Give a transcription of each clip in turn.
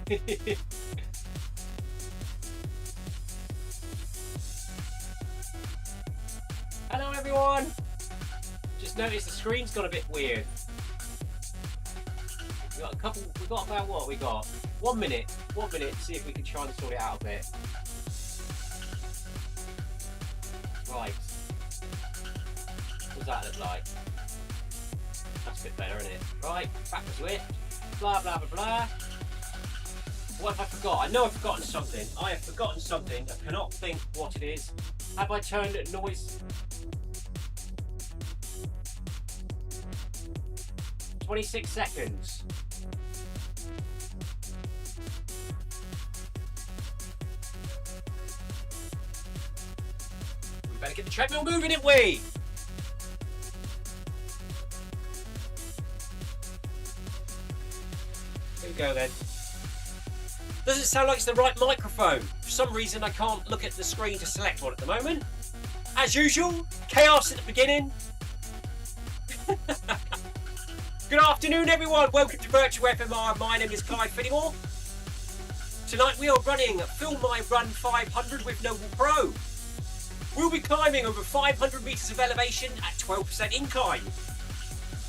Hello everyone! Just noticed the screen's got a bit weird. We've got about what we got? 1 minute to see if we can try and sort it out a bit. Right. What does that look like? That's a bit better, isn't it? Right, back to Zwift. Blah blah blah blah. What have I forgot? I know I've forgotten something. I have forgotten something. I cannot think what it is. Have I turned noise? 26 seconds. We better get the treadmill moving, didn't we? Here we go then. Doesn't sound like it's the right microphone. For some reason I can't look at the screen to select one at the moment. As usual, chaos at the beginning. Good afternoon everyone, welcome to Virtual FMR. My name is Clive Finnimore. Tonight we are running Film My Run 500 with NoblePro. We'll be climbing over 500 metres of elevation at 12% incline.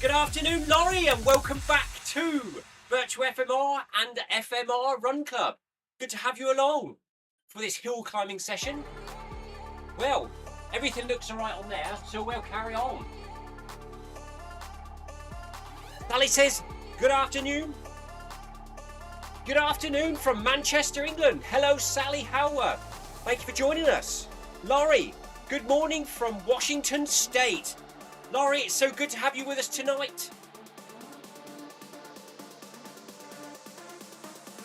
Good afternoon Laurie and welcome back to Virtual FMR and FMR Run Club. Good to have you along for this hill climbing session. Well, everything looks alright on there, so we'll carry on. Sally says, good afternoon. Good afternoon from Manchester, England. Hello, Sally Howard. Thank you for joining us. Laurie, good morning from Washington State. Laurie, it's so good to have you with us tonight.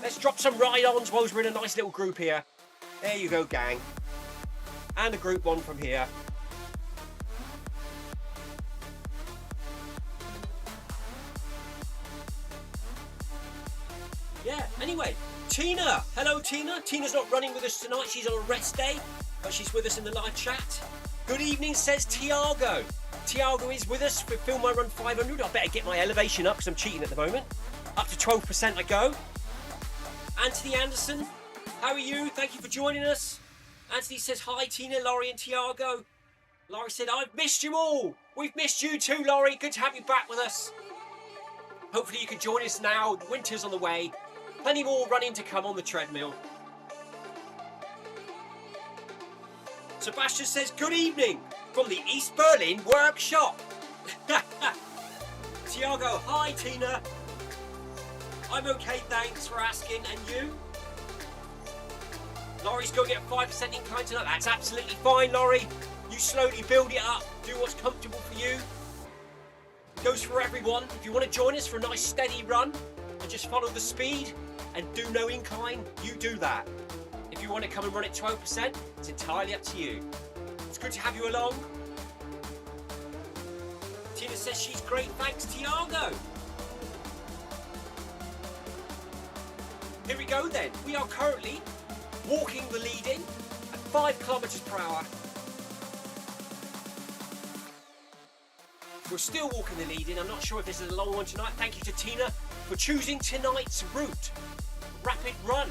Let's drop some ride-ons whilst we're in a nice little group here. There you go, gang. And a group one from here. Yeah, anyway, Tina. Hello, Tina. Tina's not running with us tonight. She's on a rest day, but she's with us in the live chat. Good evening, says Tiago. Tiago is with us for Film My Run 500. I better get my elevation up because I'm cheating at the moment. Up to 12% I go. Anthony Anderson, how are you? Thank you for joining us. Anthony says, hi, Tina, Laurie and Tiago. Laurie said, I've missed you all. We've missed you too, Laurie. Good to have you back with us. Hopefully you can join us now. The winter's on the way. Plenty more running to come on the treadmill. Sebastian says, good evening from the East Berlin workshop. Tiago, hi Tina. I'm okay, thanks for asking. And you? Laurie's going at 5% incline tonight. That's absolutely fine, Laurie. You slowly build it up. Do what's comfortable for you. Goes for everyone. If you want to join us for a nice steady run and just follow the speed and do no incline, you do that. If you want to come and run at 12%, it's entirely up to you. It's good to have you along. Tina says she's great, thanks Tiago. Here we go then. We are currently walking the lead in at 5 kilometers per hour. We're still walking the lead in. I'm not sure if this is a long one tonight. Thank you to Tina for choosing tonight's route. Rapid run.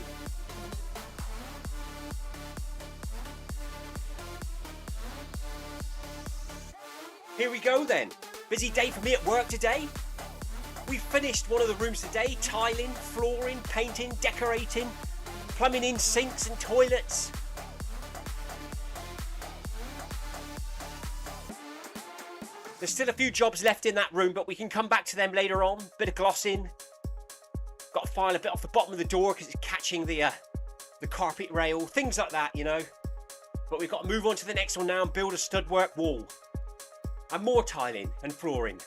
Here we go then. Busy day for me at work today. We finished one of the rooms today. Tiling, flooring, painting, decorating, plumbing in sinks and toilets. There's still a few jobs left in that room, but we can come back to them later on. Bit of glossing. Got to file a bit off the bottom of the door because it's catching the carpet rail. Things like that, you know. But we've got to move on to the next one now and build a studwork wall. And more tiling and flooring.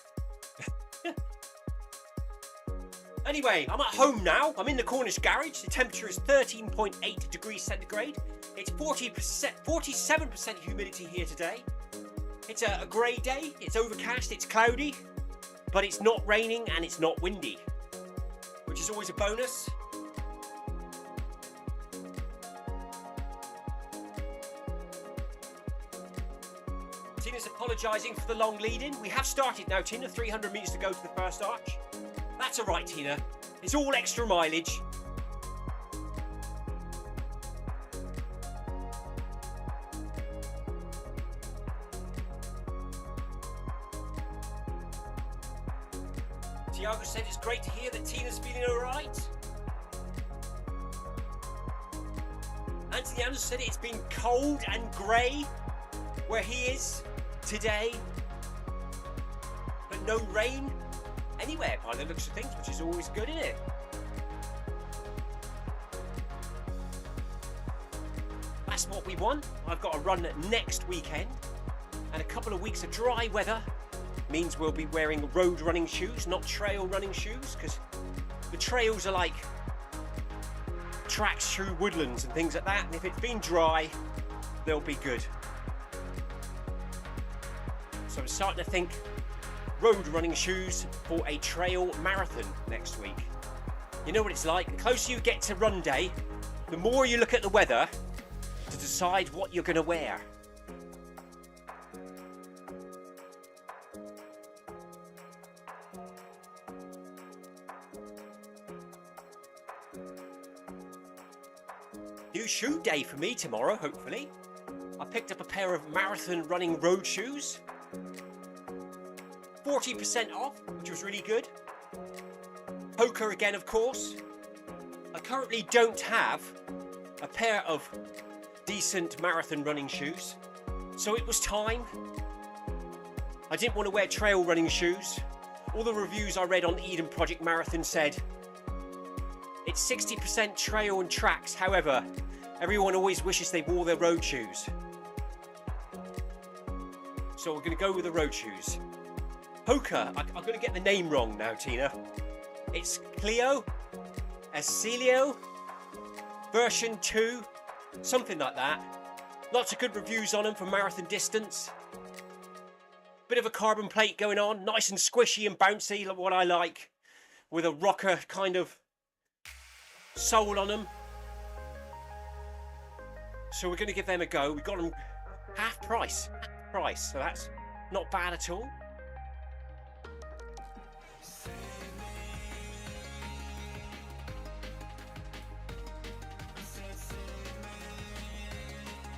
Anyway, I'm at home now. I'm in the Cornish garage. The temperature is 13.8 degrees centigrade. It's 47% humidity here today. It's a grey day. It's overcast. It's cloudy. But it's not raining and it's not windy, which is always a bonus. Tina's apologising for the long lead-in. We have started now, Tina. 300 metres to go to the first arch. That's all right, Tina. It's all extra mileage. Anthony Anderson said it's been cold and grey where he is today, but no rain anywhere by the looks of things, which is always good, isn't it? That's what we want. I've got a run next weekend, and a couple of weeks of dry weather means we'll be wearing road running shoes, not trail running shoes, because the trails are like tracks through woodlands and things like that, and if it's been dry, they'll be good. So I'm starting to think road running shoes for a trail marathon next week. You know what it's like, the closer you get to run day, the more you look at the weather to decide what you're going to wear. New shoe day for me tomorrow, hopefully. I picked up a pair of marathon running road shoes. 40% off, which was really good. Hoka again, of course. I currently don't have a pair of decent marathon running shoes, so it was time. I didn't want to wear trail running shoes. All the reviews I read on Eden Project Marathon said it's 60% trail and tracks, however, everyone always wishes they wore their road shoes. So we're going to go with the road shoes. Hoka, I'm going to get the name wrong now, Tina. It's KIYO, Acilio, version 2, something like that. Lots of good reviews on them for marathon distance. Bit of a carbon plate going on, nice and squishy and bouncy, like what I like, with a rocker kind of sole on them. So we're going to give them a go. We got them half price, so that's not bad at all.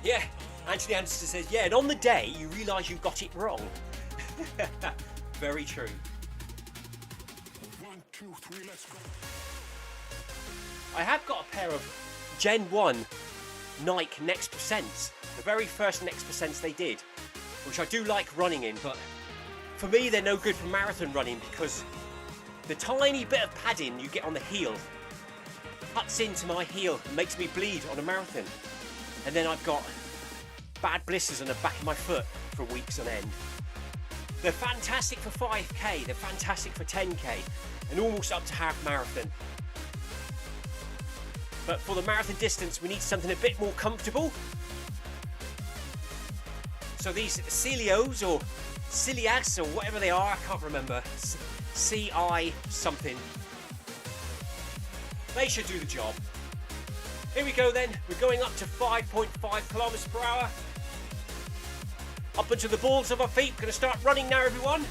Yeah, Anthony Anderson says, yeah, and on the day you realise you got it wrong. Very true. 1, 2, 3, let's go. I have got a pair of Gen 1 Nike Next Percents, the very first Next Percents they did, which I do like running in, but for me they're no good for marathon running because the tiny bit of padding you get on the heel cuts into my heel and makes me bleed on a marathon. And then I've got bad blisters on the back of my foot for weeks on end. They're fantastic for 5k, they're fantastic for 10k, and almost up to half marathon. But for the marathon distance, we need something a bit more comfortable. So these Cilios or Cilias or whatever they are, I can't remember. CI something. They should do the job. Here we go then, we're going up to 5.5 kilometers per hour. Up into the balls of our feet, gonna start running now everyone.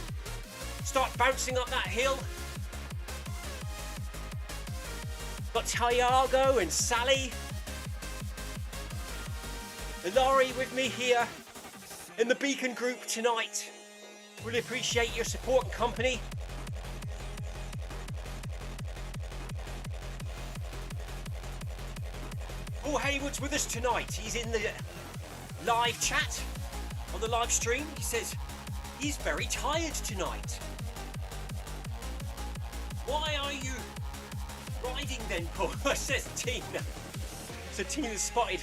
Start bouncing up that hill. Got Tiago and Sally. And Laurie with me here in the Beacon group tonight. Really appreciate your support and company. Paul Haywood's with us tonight. He's in the live chat on the live stream. He says he's very tired tonight. Why are you riding then, Paul? Says Tina. So Tina spotted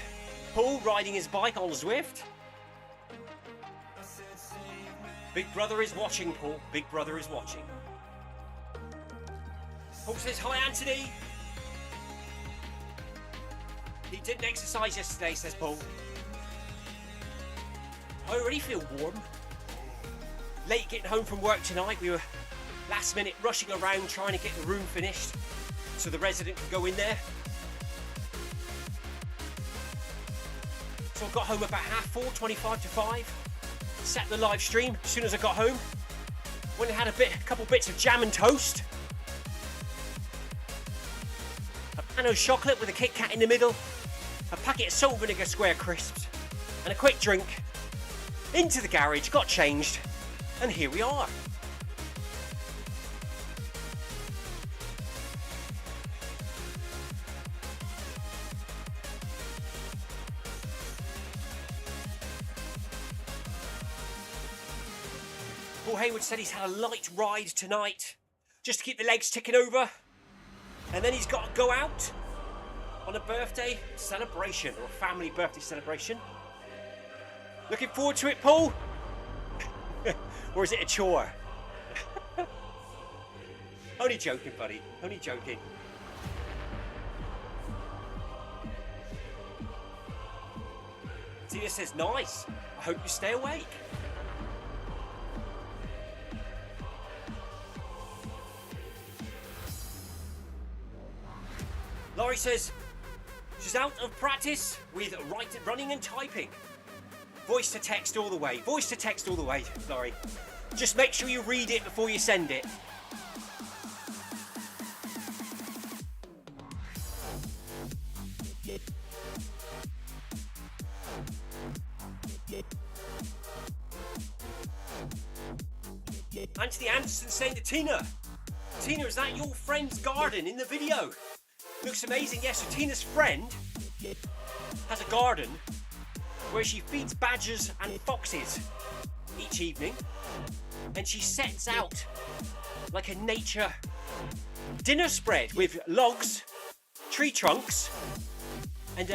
Paul riding his bike on Zwift. Big brother is watching, Paul. Big brother is watching. Paul says, hi Anthony. He didn't exercise yesterday, says Paul. I already feel warm. Late getting home from work tonight. We were last minute rushing around trying to get the room finished so the resident could go in there. So I got home about 4:30, 25 to 5. Set the live stream as soon as I got home. Went and had a couple bits of jam and toast. A pan of chocolate with a Kit Kat in the middle. A packet of salt vinegar square crisps. And a quick drink. Into the garage, got changed. And here we are. Paul Hayward said he's had a light ride tonight, just to keep the legs ticking over. And then he's got to go out on a birthday celebration, or a family birthday celebration. Looking forward to it, Paul? Or is it a chore? Only joking, buddy. Only joking. Tina says, nice. I hope you stay awake. Laurie says, she's out of practice with running and typing. Voice to text all the way. Voice to text all the way, Laurie. Just make sure you read it before you send it. Anthony Anderson saying to Tina, Tina, is that your friend's garden in the video? Looks amazing. Yes, so Tina's friend has a garden where she feeds badgers and foxes each evening, and she sets out like a nature dinner spread with logs, tree trunks, and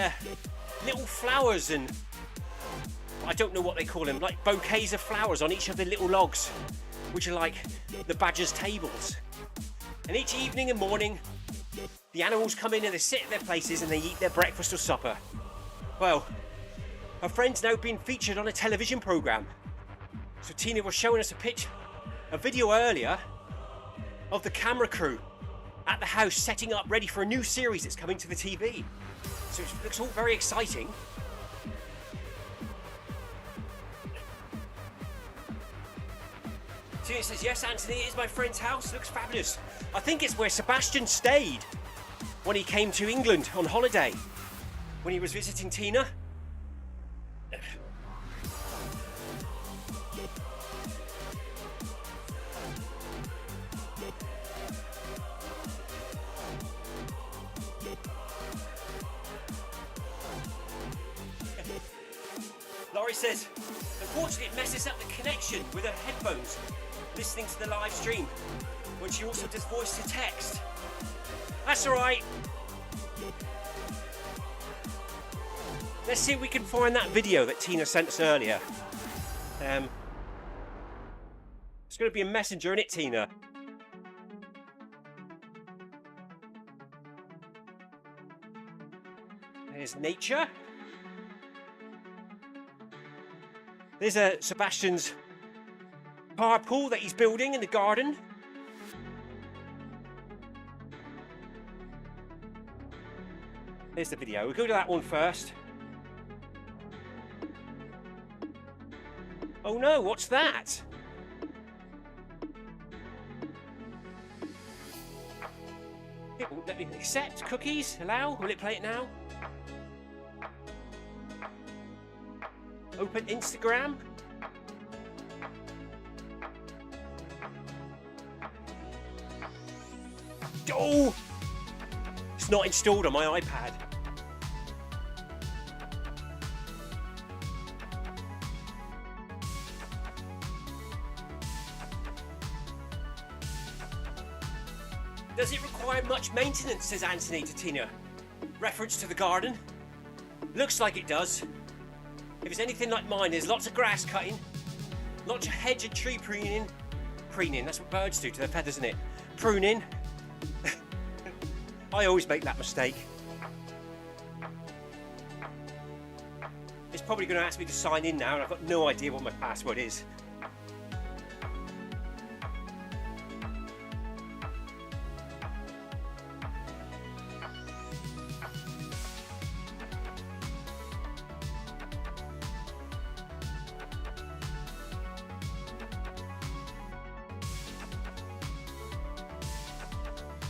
little flowers, and I don't know what they call them, like bouquets of flowers on each of the little logs, which are like the badgers' tables. And each evening and morning, the animals come in and they sit at their places and they eat their breakfast or supper. Well, her friend's now been featured on a television programme. So Tina was showing us a video earlier of the camera crew at the house setting up ready for a new series that's coming to the TV. So it looks all very exciting. Tina says, yes, Anthony, it is my friend's house. Looks fabulous. I think it's where Sebastian stayed when he came to England on holiday, when he was visiting Tina. Laurie says, unfortunately it messes up the connection with her headphones listening to the live stream when she also does voice to text. That's alright. Let's see if we can find that video that Tina sent us earlier. It's going to be a messenger, isn't it, Tina? There's nature. There's Sebastian's carpool that he's building in the garden. There's the video. We'll go to that one first. Oh no, what's that? It won't let me accept cookies. Allow. Will it play it now? Open Instagram. Oh! It's not installed on my iPad. Does it require much maintenance, says Anthony to Tina. Reference to the garden. Looks like it does. If it's anything like mine, there's lots of grass cutting, lots of hedge and tree pruning. Preening, that's what birds do to their feathers, isn't it? Pruning. I always make that mistake. It's probably going to ask me to sign in now, and I've got no idea what my password is.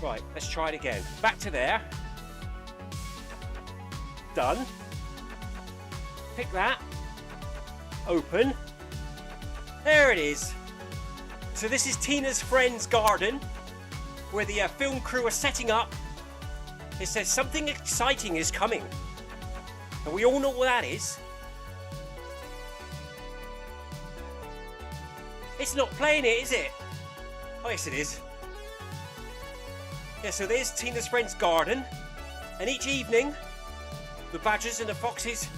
Right, let's try it again. Back to there. Done. Pick that. Open. There it is. So this is Tina's friend's garden, where the film crew are setting up. It says something exciting is coming. And we all know what that is. It's not playing it, is it? Oh, yes, it is. Yeah, so there's Tina's friend's garden. And each evening, the badgers and the foxes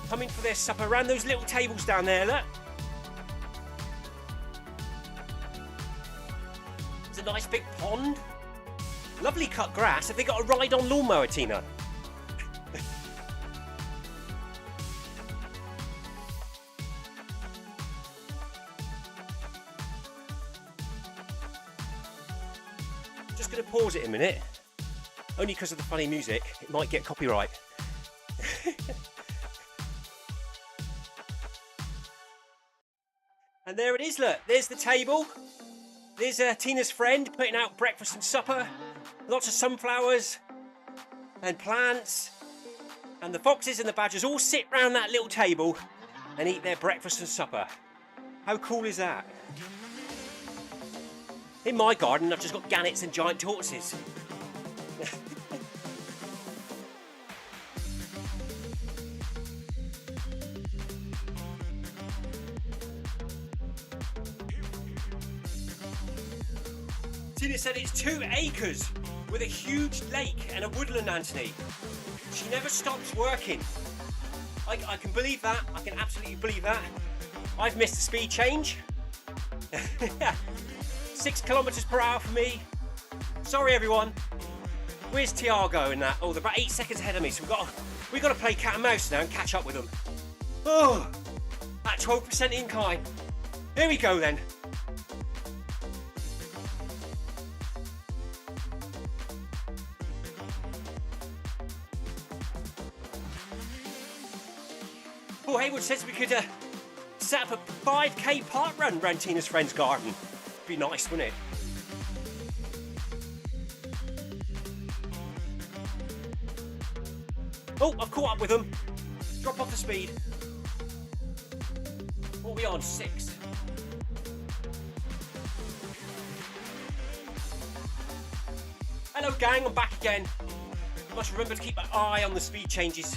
come in for their supper around those little tables down there, look. There's a nice big pond. Lovely cut grass. Have they got a ride-on lawnmower, Tina? Just going to pause it a minute. Only because of the funny music. It might get copyright. And there it is, look. There's the table. There's Tina's friend putting out breakfast and supper. Lots of sunflowers and plants. And the foxes and the badgers all sit round that little table and eat their breakfast and supper. How cool is that? In my garden, I've just got gannets and giant tortoises. Tina said it's 2 acres with a huge lake and a woodland, Anthony. She never stops working. I can believe that. I can absolutely believe that. I've missed a speed change. 6 kilometers per hour for me. Sorry, everyone. Where's Tiago and that? Oh, they're about 8 seconds ahead of me, so we've got to play cat and mouse now and catch up with them. Oh, at 12% incline. Here we go then. Paul Haywood says we could set up a 5k park run around Tina's friend's garden. Be nice, wouldn't it? Oh, I've caught up with them. Drop off the speed. What are we on? 6. Hello, gang. I'm back again. I must remember to keep an eye on the speed changes.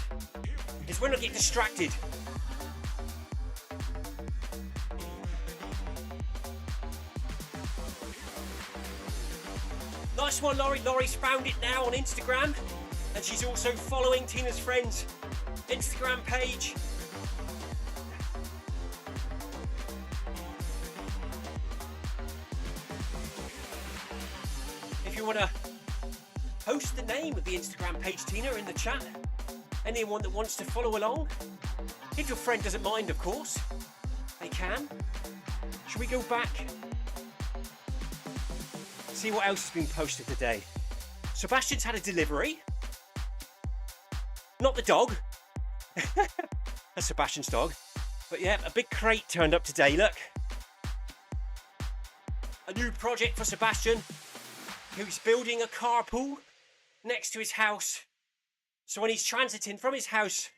It's when I get distracted. Nice one, Laurie. Laurie's found it now on Instagram, and she's also following Tina's friend's Instagram page. If you want to post the name of the Instagram page, Tina, in the chat, anyone that wants to follow along, if your friend doesn't mind, of course, they can. Should we go back? See what else has been posted today. Sebastian's had a delivery. Not the dog. That's Sebastian's dog. But yeah, a big crate turned up today, look. A new project for Sebastian, who's building a carpool next to his house. So when he's transiting from his house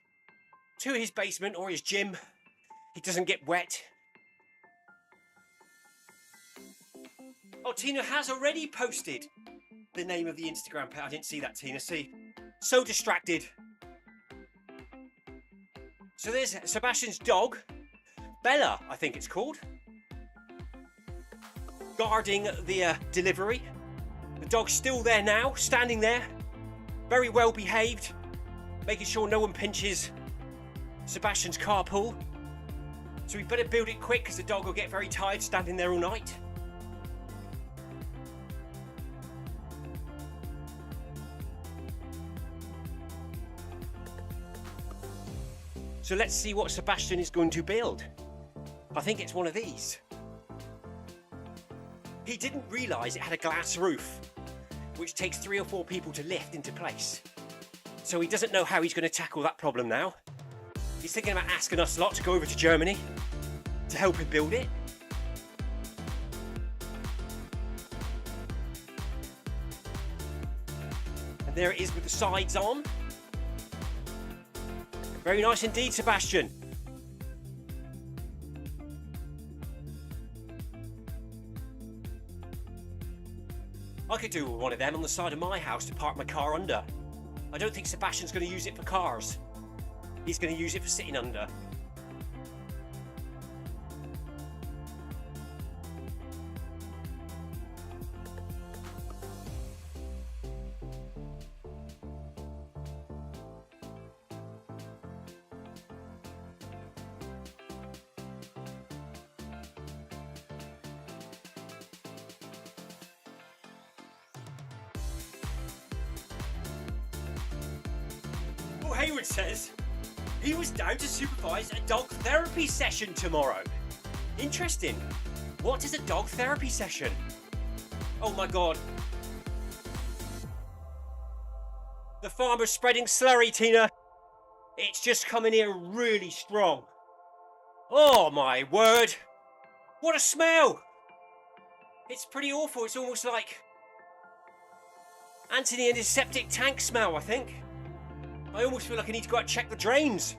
to his basement or his gym, he doesn't get wet. Oh, Tina has already posted the name of the Instagram page. I didn't see that, Tina. See? So distracted. So there's Sebastian's dog, Bella, I think it's called, guarding the delivery. The dog's still there now, standing there, very well behaved, making sure no one pinches Sebastian's carpool. So we better build it quick because the dog will get very tired standing there all night. So let's see what Sebastian is going to build. I think it's one of these. He didn't realise it had a glass roof, which takes 3 or 4 people to lift into place. So he doesn't know how he's going to tackle that problem now. He's thinking about asking us lot to go over to Germany to help him build it. And there it is with the sides on. Very nice indeed, Sebastian. I could do one of them on the side of my house to park my car under. I don't think Sebastian's going to use it for cars. He's going to use it for sitting under. Hayward says he was down to supervise a dog therapy session tomorrow. Interesting. What is a dog therapy session? Oh my god. The farmer's spreading slurry, Tina. It's just coming here really strong. Oh my word. What a smell. It's pretty awful. It's almost like Anthony and his septic tank smell, I think. I almost feel like I need to go out and check the drains.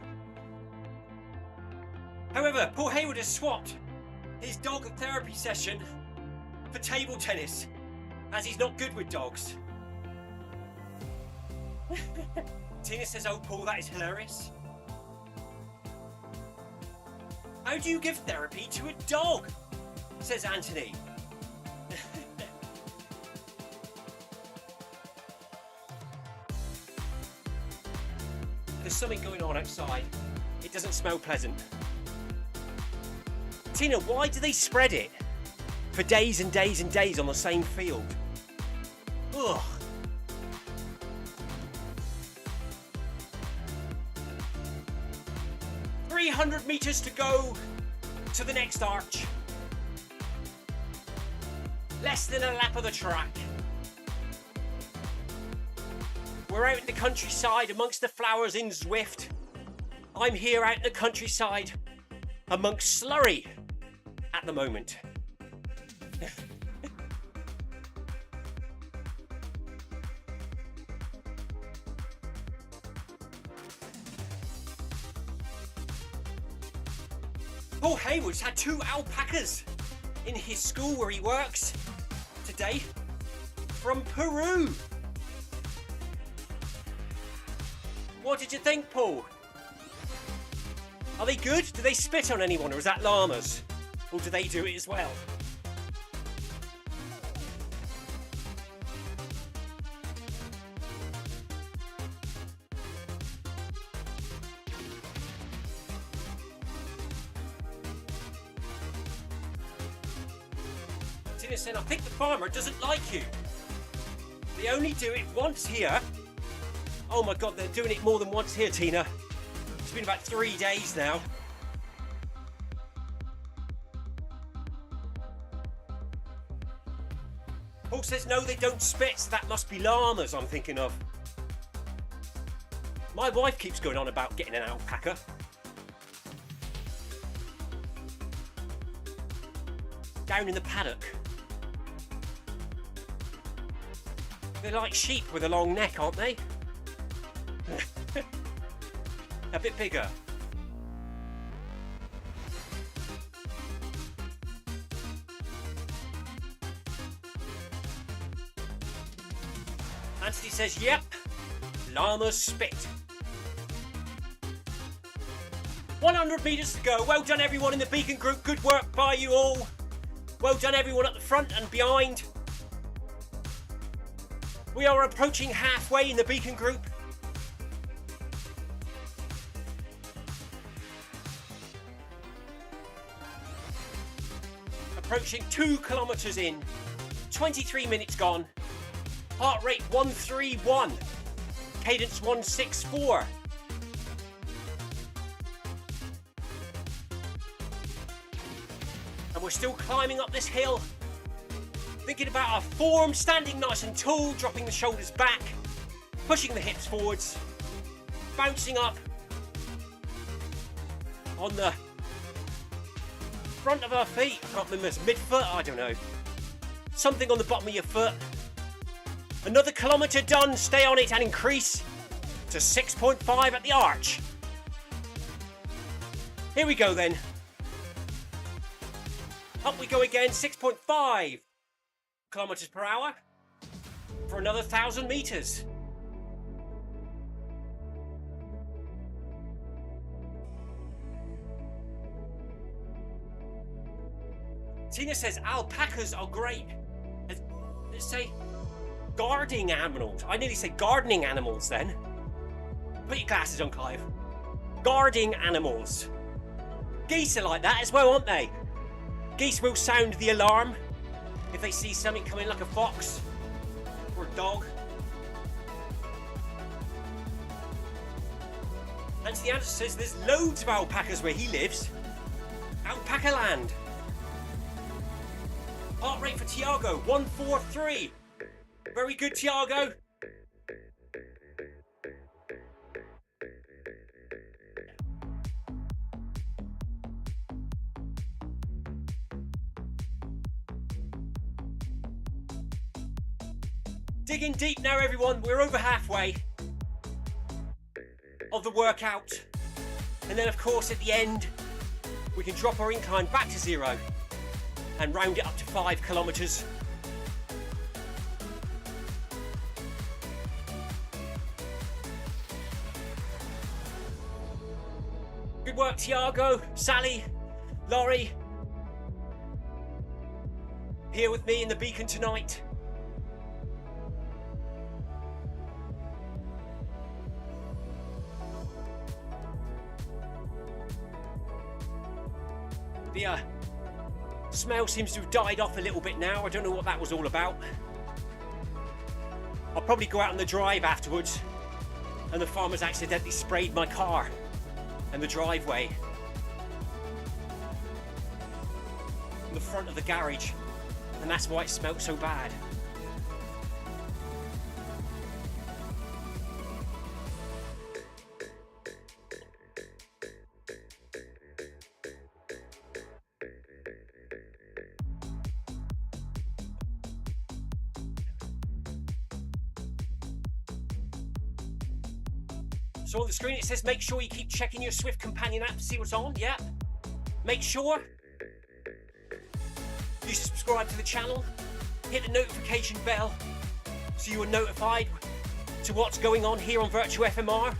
However, Paul Hayward has swapped his dog therapy session for table tennis, as he's not good with dogs. Tina says, oh Paul, that is hilarious. How do you give therapy to a dog? Says Anthony. There's something going on outside. It doesn't smell pleasant. Tina, why do they spread it for days and days and days on the same field? Ugh. "300 meters to go to the next arch. Less than a lap of the track. We're out in the countryside amongst the flowers in Zwift. I'm here out in the countryside amongst slurry at the moment." Paul Hayward's had 2 alpacas in his school where he works today from Peru. What did you think, Paul? Are they good? Do they spit on anyone, or is that llamas? Or do they do it as well? Tina said, I think the farmer doesn't like you. They only do it once here. Oh my god, they're doing it more than once here, Tina. It's been about 3 days now. Paul says, no, they don't spit, so that must be llamas I'm thinking of. My wife keeps going on about getting an alpaca. Down in the paddock. They're like sheep with a long neck, aren't they? A bit bigger. Anthony says, yep, llamas spit. 100 metres to go. Well done everyone in the Beacon group. Good work by you all. Well done everyone at the front and behind. We are approaching halfway in the Beacon group. Approaching 2 kilometres in. 23 minutes gone. Heart rate 131. Cadence 164. And we're still climbing up this hill. Thinking about our form, standing nice and tall, dropping the shoulders back, pushing the hips forwards, bouncing up on the front of our feet. I can't remember, it's midfoot, I don't know. Something on the bottom of your foot. Another kilometre done, stay on it and increase to 6.5 at the arch. Here we go then. Up we go again, 6.5 kilometres per hour for another 1,000 metres. Tina says alpacas are great. Let's say guarding animals. I nearly said gardening animals then. Put your glasses on, Clive. Guarding animals. Geese are like that as well, aren't they? Geese will sound the alarm if they see something coming like a fox or a dog. Anthony Anderson says there's loads of alpacas where he lives. Alpaca land. Heart rate for Tiago, 143. Very good, Tiago. Digging deep now, everyone. We're over halfway of the workout. And then, of course, at the end, we can drop our incline back to 0 and round it up to 5 kilometers. Good work, Tiago, Sally, Laurie. Here with me in the beacon tonight. The smell seems to have died off a little bit now. I don't know what that was all about. I'll probably go out on the drive afterwards, and the farmers accidentally sprayed my car and the driveway in the front of the garage, and that's why it smelt so bad. So on the screen it says make sure you keep checking your Zwift companion app to see what's on. Yeah. Make sure you subscribe to the channel, hit the notification bell so you are notified to what's going on here on Virtual FMR.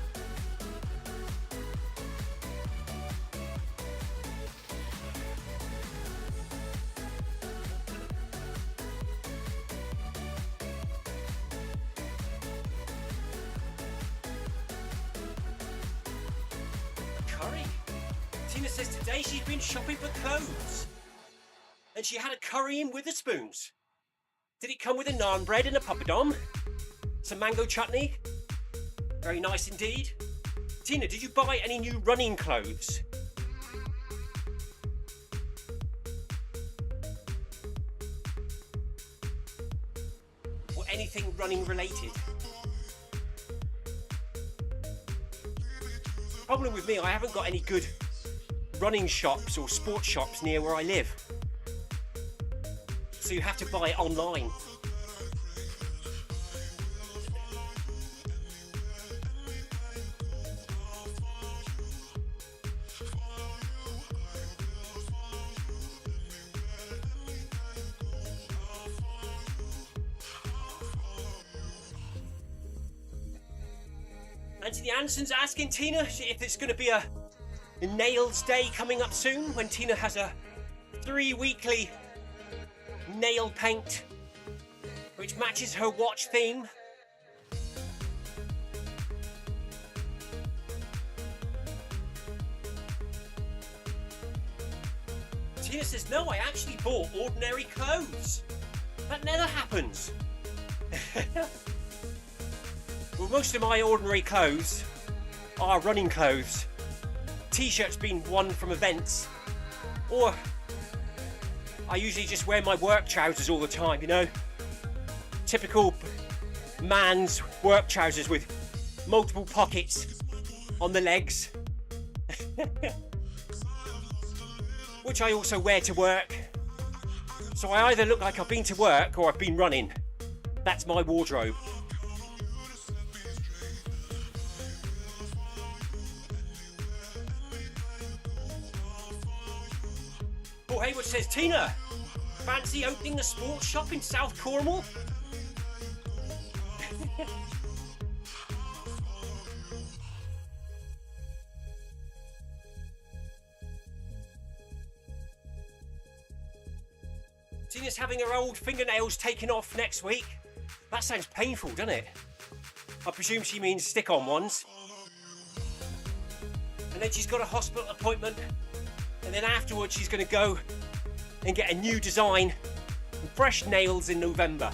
Tina says today she's been shopping for clothes and she had a curry in Witherspoons. Did it come with a naan bread and a papadom? Some mango chutney? Very nice indeed. Tina, did you buy any new running clothes? Or anything running related? Problem with me, I haven't got any good running shops or sports shops near where I live. So you have to buy it online. Anthony Anson's asking Tina if it's going to be a nails day coming up soon when Tina has a 3-weekly nail paint which matches her watch theme. Tina says, no, I actually bought ordinary clothes. That never happens. Well, most of my ordinary clothes are running clothes. T-shirts being one from events, or I usually just wear my work trousers all the time, you know. Typical man's work trousers with multiple pockets on the legs. Which I also wear to work. So I either look like I've been to work or I've been running. That's my wardrobe. Paul Hayward says, Tina, fancy opening the sports shop in South Cornwall? Tina's having her old fingernails taken off next week. That sounds painful, doesn't it? I presume she means stick-on ones. And then she's got a hospital appointment. And then afterwards she's going to go and get a new design and fresh nails in November.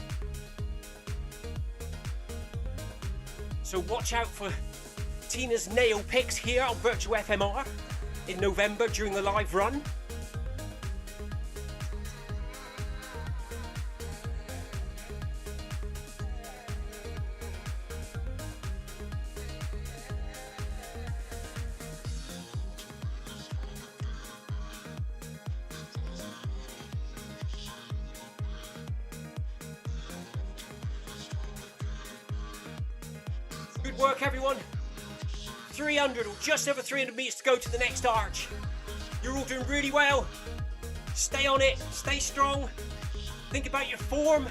So watch out for Tina's nail picks here on Virtual FMR in November during the live run. Good work, everyone. 300 or just over 300 meters to go to the next arch. You're all doing really well. Stay on it, stay strong. Think about your form.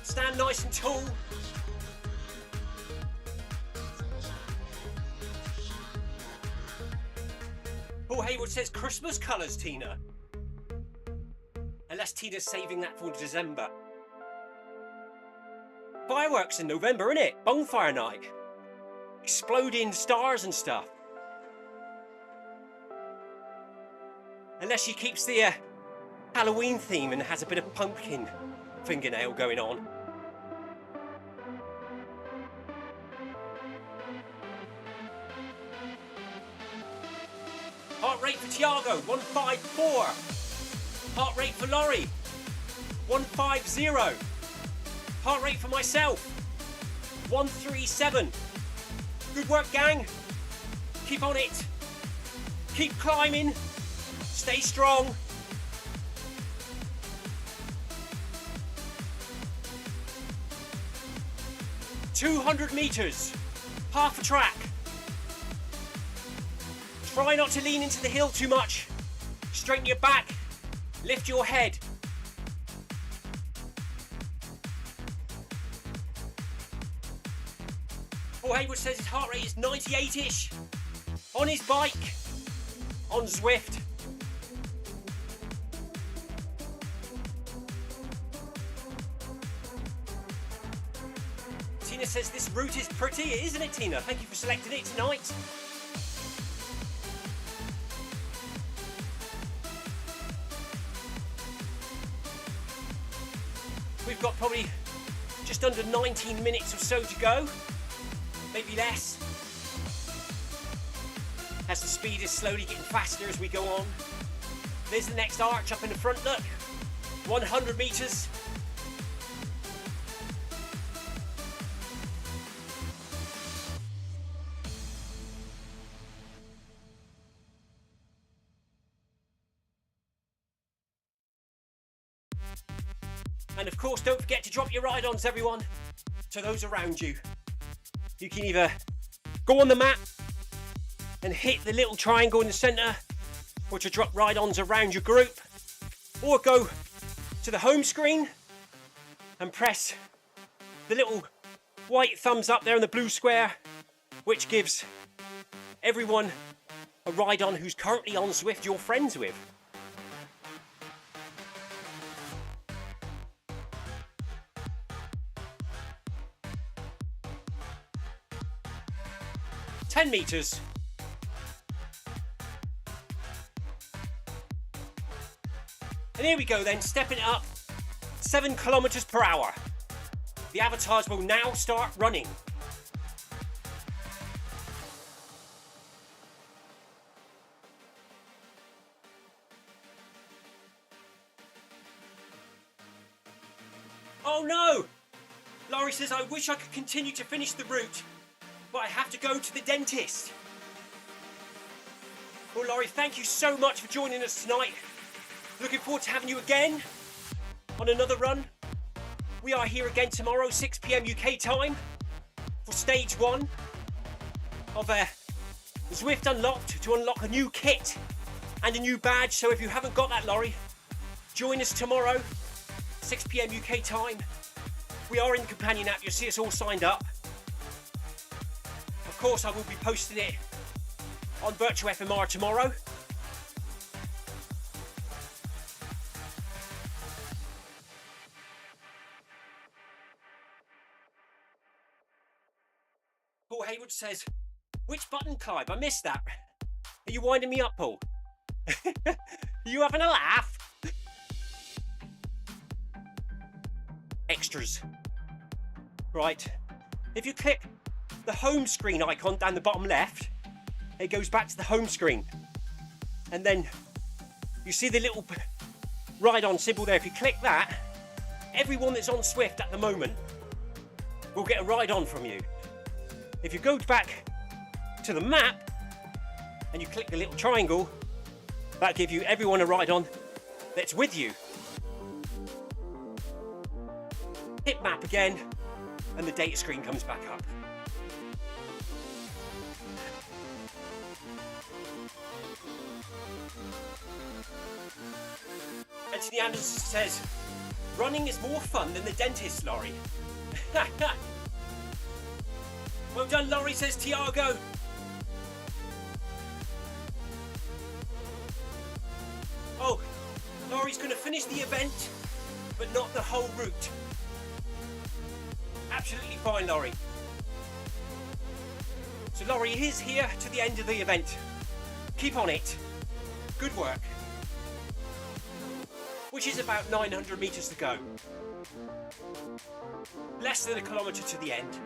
Stand nice and tall. Paul Hayward says Christmas colours, Tina. Unless Tina's saving that for December. Fireworks in November, innit? Bonfire night. Exploding stars and stuff. Unless she keeps the Halloween theme and has a bit of pumpkin fingernail going on. Heart rate for Tiago, 154. Heart rate for Laurie, 150. Heart rate for myself, 137. Good work, gang. Keep on it. Keep climbing. Stay strong. "200 meters, half a track. Try not to lean into the hill too much. Straighten your back. Lift your head. Paul Hayward says his heart rate is 98-ish. On his bike. On Zwift. Tina says this route is pretty, isn't it, Tina? Thank you for selecting it tonight. We've got probably just under 19 minutes or so to go. Maybe less. As the speed is slowly getting faster as we go on. There's the next arch up in the front, look. 100 meters. And of course, don't forget to drop your ride-ons, everyone, to those around you. You can either go on the map and hit the little triangle in the centre, or to drop ride-ons around your group, or go to the home screen and press the little white thumbs up there in the blue square, which gives everyone a ride-on who's currently on Zwift you're friends with. "10 meters. And here we go then, stepping it up, 7 kilometers per hour. The avatars will now start running. Oh no! Laurie says, I wish I could continue to finish the route, but I have to go to the dentist. Well, Laurie, thank you so much for joining us tonight. Looking forward to having you again on another run. We are here again tomorrow, 6 PM UK time, for stage 1 of Zwift Unlocked, to unlock a new kit and a new badge. So if you haven't got that, Laurie, join us tomorrow, 6 PM UK time. We are in the companion app. You'll see us all signed up. Of course, I will be posting it on Virtual FMR tomorrow. Paul Hayward says, which button, Clive? I missed that. Are you winding me up, Paul? Are you having a laugh? Extras. Right. If you click the home screen icon down the bottom left, it goes back to the home screen. And then you see the little ride-on symbol there. If you click that, everyone that's on Zwift at the moment will get a ride-on from you. If you go back to the map and you click the little triangle, that'll give you everyone a ride-on that's with you. Hit map again, and the data screen comes back up. Anthony Anderson says, running is more fun than the dentist, Laurie. Well done, Laurie, says Tiago. Oh, Laurie's going to finish the event, but not the whole route. Absolutely fine, Laurie. So Laurie is here to the end of the event. Keep on it. Good work. Which is about 900 metres to go. Less than a kilometre to the end.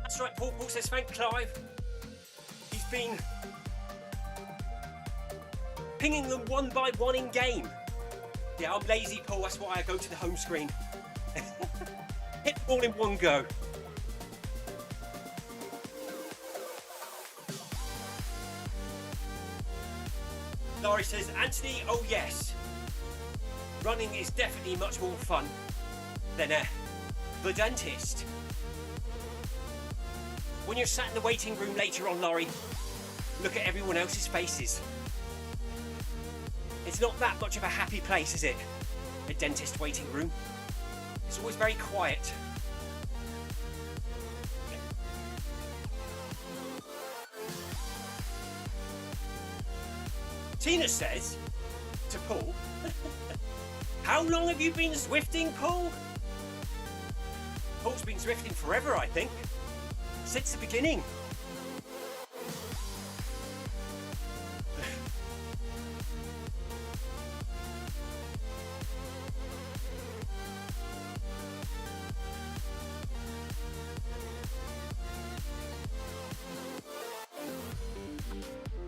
That's right, Paul says thank Clive. He's been pinging them one by one in game. Yeah, I'm lazy, Paul, that's why I go to the home screen. Hit them all in one go. Laurie says, Anthony, oh yes. Running is definitely much more fun than the dentist. When you're sat in the waiting room later on, Laurie, look at everyone else's faces. It's not that much of a happy place, is it? A dentist waiting room. It's always very quiet. Tina says to Paul, how long have you been Zwifting, Paul? Paul's been Zwifting forever, I think. Since the beginning.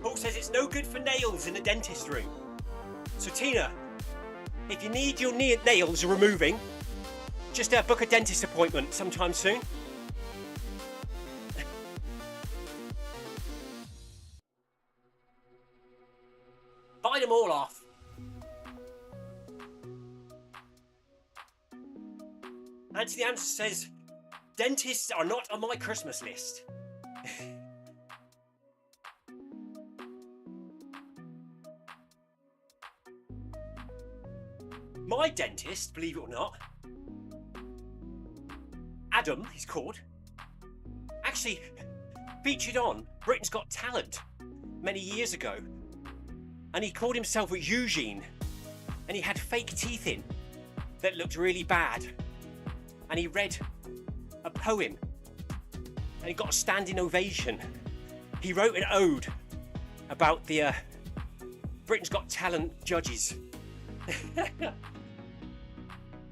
Paul says it's no good for nails in the dentist room. So Tina, if you need your nails removing, just book a dentist appointment sometime soon. Bite them all off. Anthony Anderson says, dentists are not on my Christmas list. My dentist, believe it or not, Adam, he's called, actually featured on Britain's Got Talent many years ago. And he called himself Eugene, and he had fake teeth in that looked really bad. And he read a poem, and he got a standing ovation. He wrote an ode about the Britain's Got Talent judges.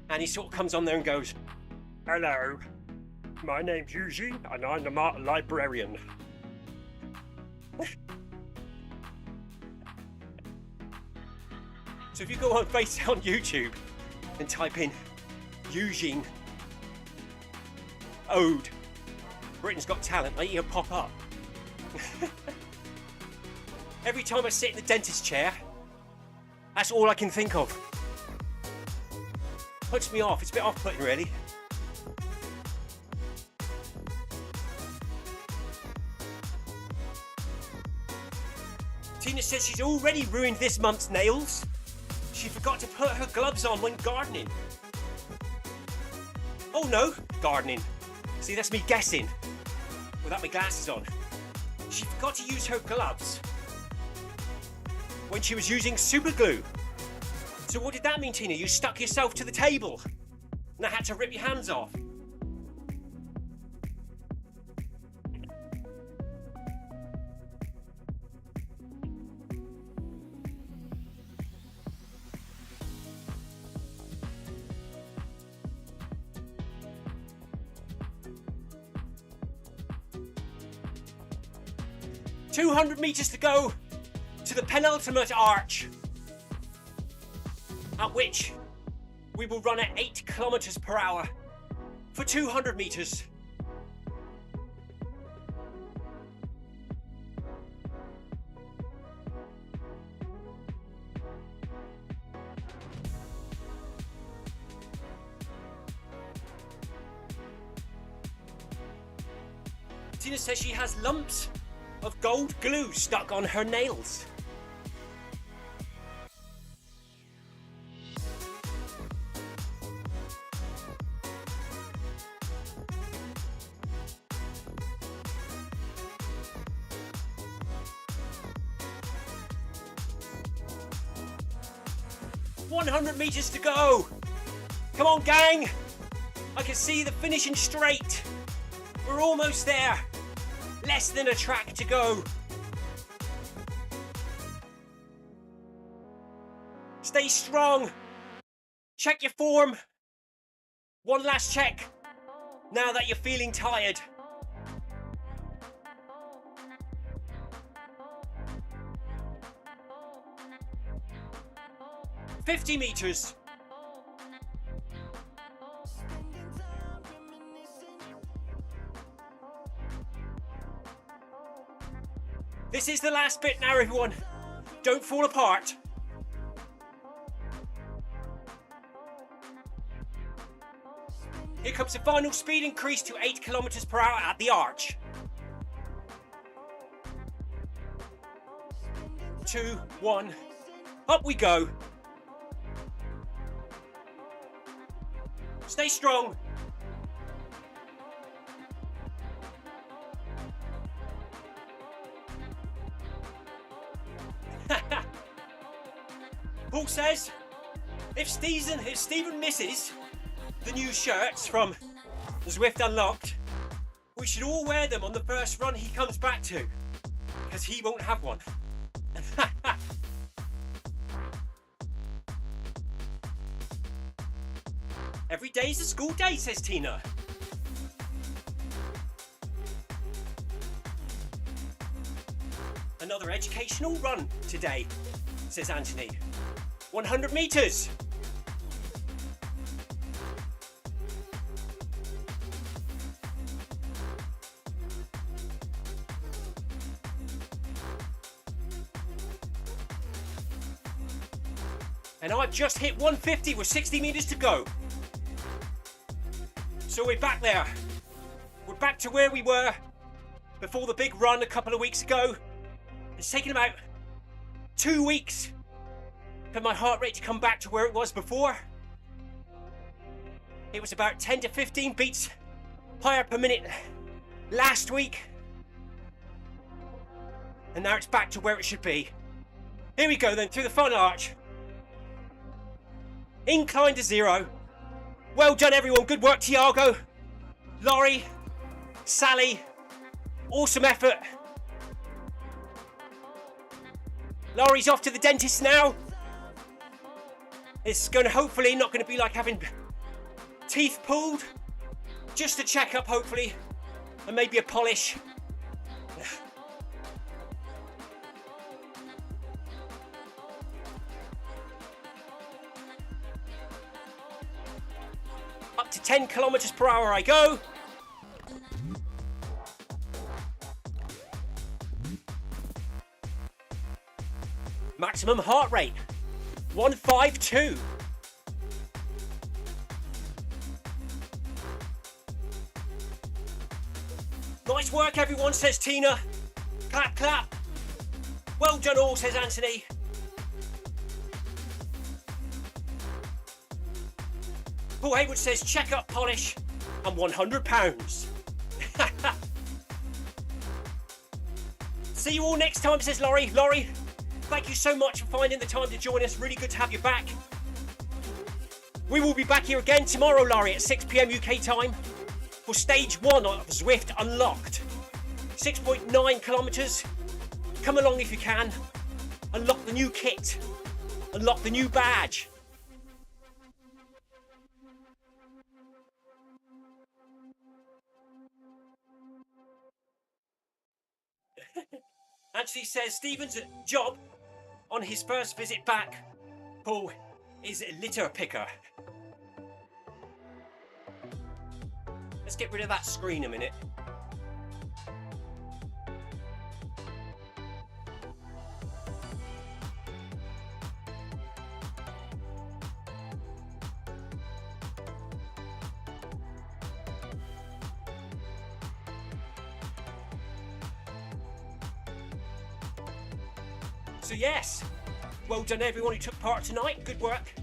And he sort of comes on there and goes, hello, my name's Eugene, and I'm the librarian. So if you go on YouTube and type in Eugene Ode, Britain's Got Talent, it'll pop up. Every time I sit in the dentist chair, that's all I can think of. Puts me off, it's a bit off-putting really. Tina says she's already ruined this month's nails. She forgot to put her gloves on when gardening. Oh no, gardening. See, that's me guessing without my glasses on. She forgot to use her gloves when she was using super glue So what did that mean, Tina? You stuck yourself to the table and I had to rip your hands off? "200 metres to go to the penultimate arch, at which we will run at 8 kilometres per hour for 200 metres. Tina says she has lumps of gold glue stuck on her nails. "100 metres to go. Come on, gang. I can see the finishing straight. We're almost there. Less than a track to go. Stay strong. Check your form. One last check now that you're feeling tired. "50 metres. This is the last bit now, everyone. Don't fall apart. Here comes the final speed increase to 8 kilometres per hour at the arch. 2, 1, up we go. Stay strong. Paul says, if Stephen misses the new shirts from Zwift Unlocked, we should all wear them on the first run he comes back to, because he won't have one. Every day's a school day, says Tina. Another educational run today, says Anthony. 100 metres. And I've just hit 150 with 60 metres to go. So we're back there. We're back to where we were before the big run a couple of weeks ago. It's taken about 2 weeks for my heart rate to come back to where it was before. It was about 10 to 15 beats higher per minute last week. And now it's back to where it should be. Here we go then, through the final arch. Incline to 0. Well done everyone, good work Tiago, Laurie, Sally, awesome effort. Laurie's off to the dentist now. It's going to hopefully not going to be like having teeth pulled. Just a check-up hopefully, and maybe a polish. Up to 10 kilometers per hour I go. Maximum heart rate, 152. Nice work everyone, says Tina. Clap, clap. Well done all, says Anthony. Paul Haywood says check up polish and £100. See you all next time, says Laurie. Laurie, thank you so much for finding the time to join us. Really good to have you back. We will be back here again tomorrow, Laurie, at 6 p.m. UK time for stage 1 of Zwift Unlocked. 6.9 kilometres. Come along if you can. Unlock the new kit. Unlock the new badge. Anthony says Stephen's job on his first visit back, Paul, is litter picker. Let's get rid of that screen a minute. So yes, well done everyone who took part tonight. Good work.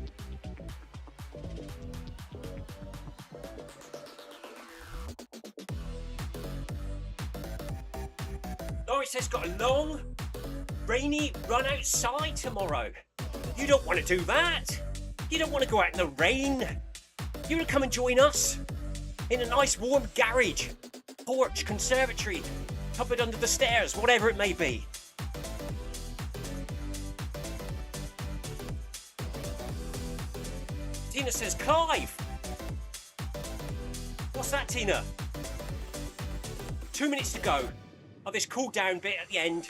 Laurie says got a long, rainy run outside tomorrow. You don't want to do that. You don't want to go out in the rain. You want to come and join us in a nice warm garage, porch, conservatory, cupboard under the stairs, whatever it may be. Tina says, Clive. What's that, Tina? 2 minutes to go of this cool down bit at the end.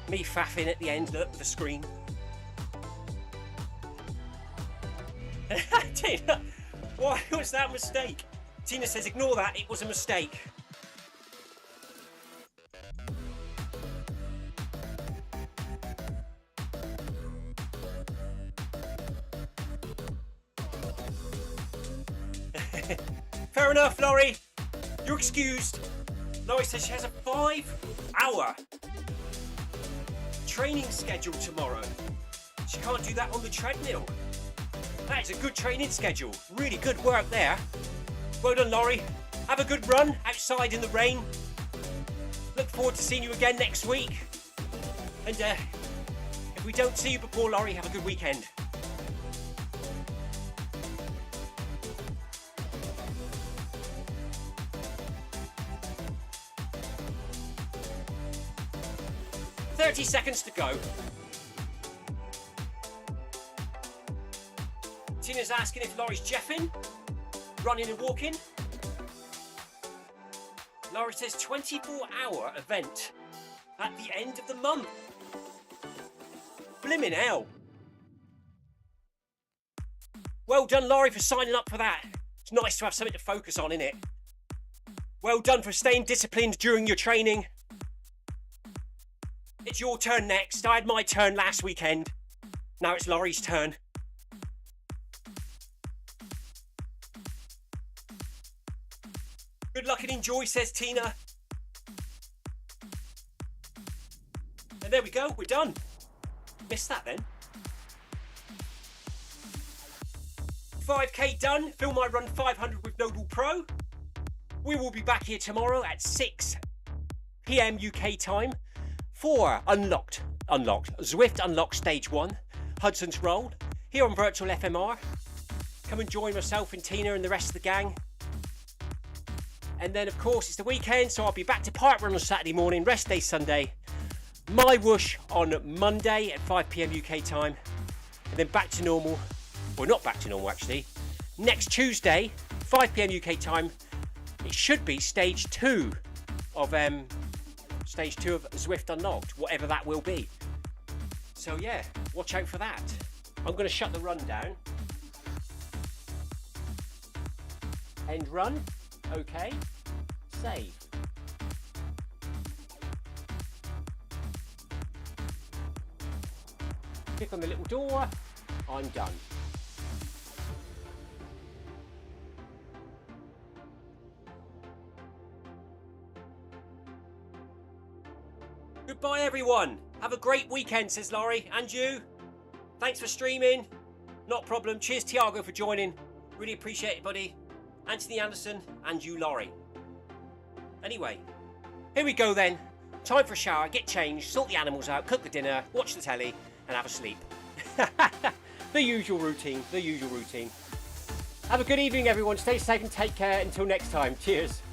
Me faffing at the end, look, with the screen. Tina, why was that a mistake? Tina says, ignore that, it was a mistake. Fair enough, Laurie. You're excused. Laurie says she has a 5-hour training schedule tomorrow. She can't do that on the treadmill. That is a good training schedule. Really good work there. Well done, Laurie. Have a good run outside in the rain. Look forward to seeing you again next week. And if we don't see you before, Laurie, have a good weekend. "30 seconds to go." Tina's asking if Laurie's jeffing, running and walking. Laurie says 24-hour event at the end of the month. Blimmin' hell. Well done, Laurie, for signing up for that. It's nice to have something to focus on, innit? Well done for staying disciplined during your training. It's your turn next. I had my turn last weekend. Now it's Laurie's turn. Good luck and enjoy, says Tina. And there we go, we're done. Missed that then. 5k done. Film my run 500 with NoblePro. We will be back here tomorrow at 6 p.m. UK time for Unlocked, Zwift Unlocked Stage 1, Hudson's Roll, here on Virtual FMR. Come and join myself and Tina and the rest of the gang. And then, of course, it's the weekend, so I'll be back to parkrun on Saturday morning, rest day Sunday, my whoosh on Monday at 5 p.m. UK time, and then back to normal, well, not back to normal actually, next Tuesday, 5 p.m. UK time, it should be stage 2 of Zwift Unlocked, whatever that will be. So yeah, watch out for that. I'm going to shut the run down. End run. Okay. Save. Click on the little door. I'm done. Goodbye, everyone. Have a great weekend, says Laurie. And you. Thanks for streaming. Not a problem. Cheers, Tiago, for joining. Really appreciate it, buddy. Anthony Anderson and you, Laurie. Anyway, here we go then. Time for a shower, get changed, sort the animals out, cook the dinner, watch the telly, and have a sleep. The usual routine, the usual routine. Have a good evening, everyone. Stay safe and take care. Until next time. Cheers.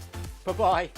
Bye-bye.